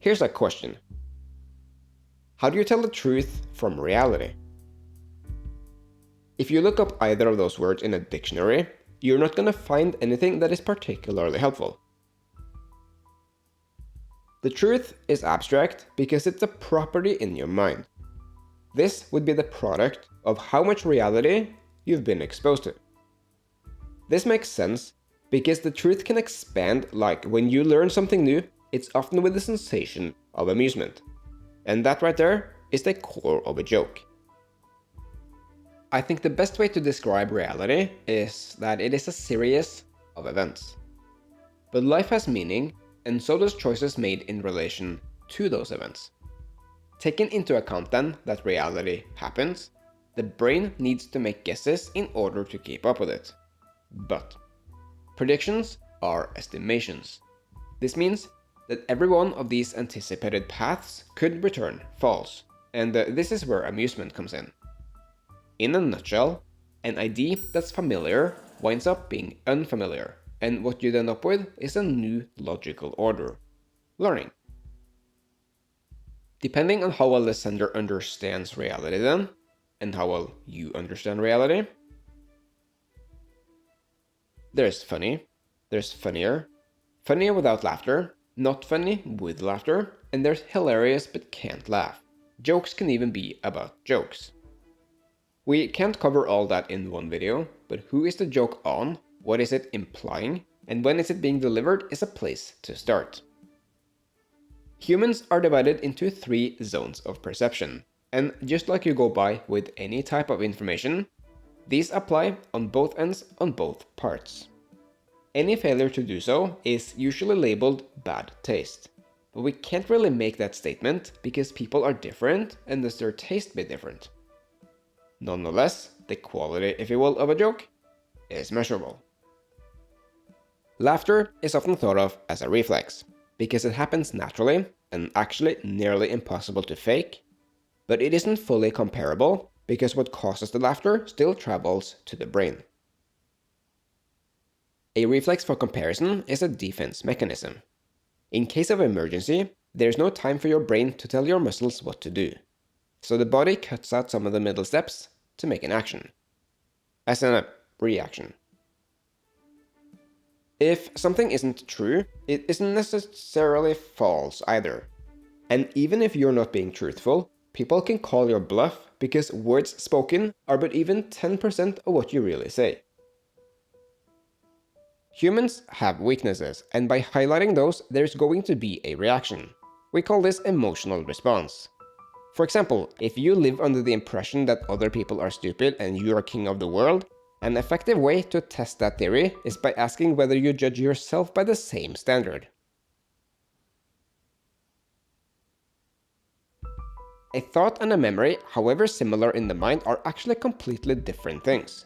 Here's a question. How do you tell the truth from reality? If you look up either of those words in a dictionary, you're not going to find anything that is particularly helpful. The truth is abstract because it's a property in your mind. This would be the product of how much reality you've been exposed to. This makes sense because the truth can expand, like when you learn something new, it's often with the sensation of amusement. And that right there is the core of a joke. I think the best way to describe reality is that it is a series of events. But life has meaning, and so does choices made in relation to those events. Taking into account then that reality happens, the brain needs to make guesses in order to keep up with it. But predictions are estimations. This means that every one of these anticipated paths could return false, and this is where amusement comes in. In a nutshell, an idea that's familiar winds up being unfamiliar, and what you end up with is a new logical order: learning. Depending on how well the sender understands reality then, and how well you understand reality, there's funny, there's funnier, funnier without laughter, not funny with laughter, and there's hilarious but can't laugh. Jokes can even be about jokes. We can't cover all that in one video, but who is the joke on, what is it implying, and when is it being delivered is a place to start. Humans are divided into 3 zones of perception, and just like you go by with any type of information, these apply on both ends on both parts. Any failure to do so is usually labeled bad taste, but we can't really make that statement because people are different and thus their taste be different. Nonetheless, the quality, if you will, of a joke is measurable. Laughter is often thought of as a reflex, because it happens naturally and actually nearly impossible to fake, but it isn't fully comparable because what causes the laughter still travels to the brain. A reflex for comparison is a defense mechanism. In case of emergency, there's no time for your brain to tell your muscles what to do, so the body cuts out some of the middle steps to make an action, as in a reaction. If something isn't true, it isn't necessarily false either. And even if you're not being truthful, people can call your bluff because words spoken are but even 10% of what you really say. Humans have weaknesses, and by highlighting those, there's going to be a reaction. We call this emotional response. For example, if you live under the impression that other people are stupid and you're king of the world, an effective way to test that theory is by asking whether you judge yourself by the same standard. A thought and a memory, however similar in the mind, are actually completely different things.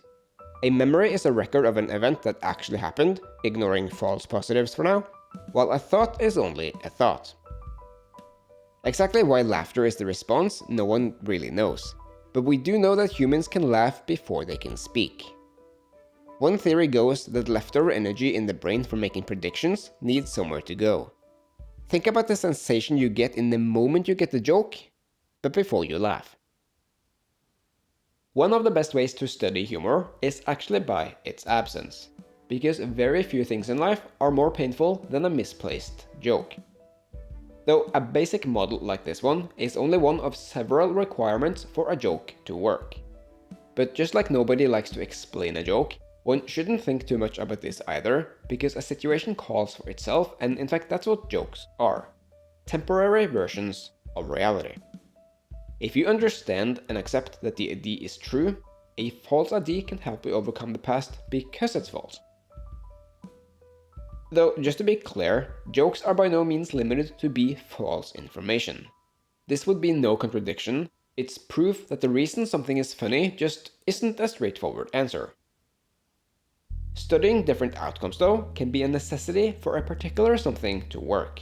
A memory is a record of an event that actually happened, ignoring false positives for now, while a thought is only a thought. Exactly why laughter is the response, no one really knows, but we do know that humans can laugh before they can speak. One theory goes that leftover energy in the brain for making predictions needs somewhere to go. Think about the sensation you get in the moment you get the joke, but before you laugh. One of the best ways to study humor is actually by its absence, because very few things in life are more painful than a misplaced joke. Though a basic model like this one is only one of several requirements for a joke to work. But just like nobody likes to explain a joke, one shouldn't think too much about this either, because a situation calls for itself, and in fact that's what jokes are. Temporary versions of reality. If you understand and accept that the idea is true, a false idea can help you overcome the past because it's false. Though, just to be clear, jokes are by no means limited to be false information. This would be no contradiction, it's proof that the reason something is funny just isn't a straightforward answer. Studying different outcomes, though, can be a necessity for a particular something to work.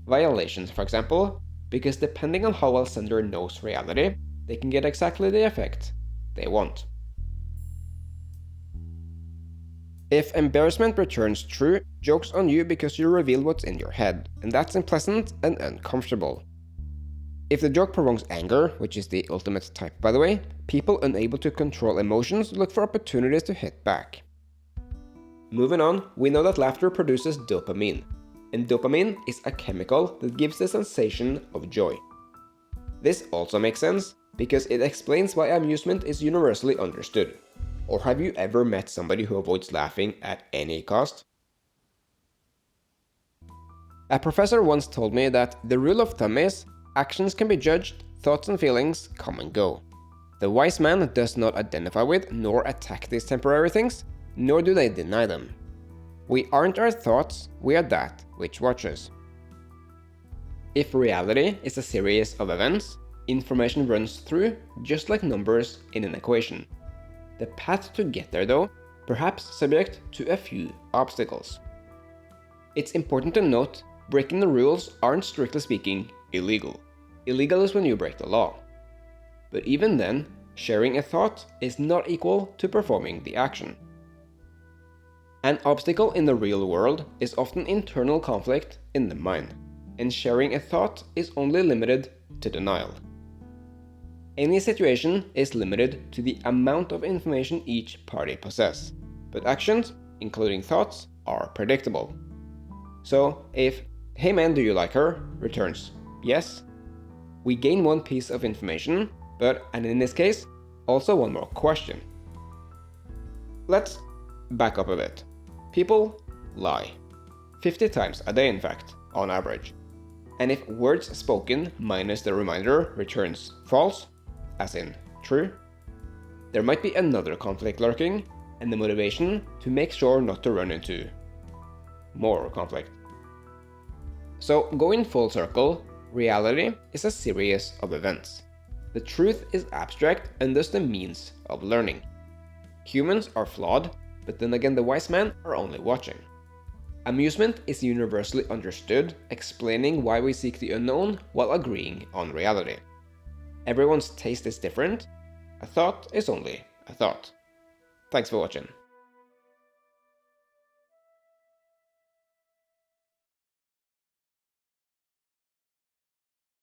Violations, for example, because depending on how well sender knows reality, they can get exactly the effect they want. If embarrassment returns true, joke's on you because you reveal what's in your head, and that's unpleasant and uncomfortable. If the joke provokes anger, which is the ultimate type by the way, people unable to control emotions look for opportunities to hit back. Moving on, we know that laughter produces dopamine, and dopamine is a chemical that gives the sensation of joy. This also makes sense because it explains why amusement is universally understood. Or have you ever met somebody who avoids laughing at any cost? A professor once told me that the rule of thumb is actions can be judged, thoughts and feelings come and go. The wise man does not identify with nor attack these temporary things, nor do they deny them. We aren't our thoughts, we are that which watches. If reality is a series of events, information runs through just like numbers in an equation. The path to get there though, perhaps subject to a few obstacles. It's important to note, breaking the rules aren't strictly speaking illegal. Illegal is when you break the law. But even then, sharing a thought is not equal to performing the action. An obstacle in the real world is often internal conflict in the mind, and sharing a thought is only limited to denial. Any situation is limited to the amount of information each party possesses, but actions, including thoughts, are predictable. So if "Hey man, do you like her?" returns yes, we gain one piece of information, but, and in this case, also one more question. Let's back up a bit. People lie. 50 times a day in fact, on average. And if words spoken minus the reminder returns false, as in true, there might be another conflict lurking, and the motivation to make sure not to run into more conflict. So going full circle, reality is a series of events. The truth is abstract and thus the means of learning. Humans are flawed, but then again the wise men are only watching. Amusement is universally understood, explaining why we seek the unknown while agreeing on reality. Everyone's taste is different. A thought is only a thought. Thanks for watching.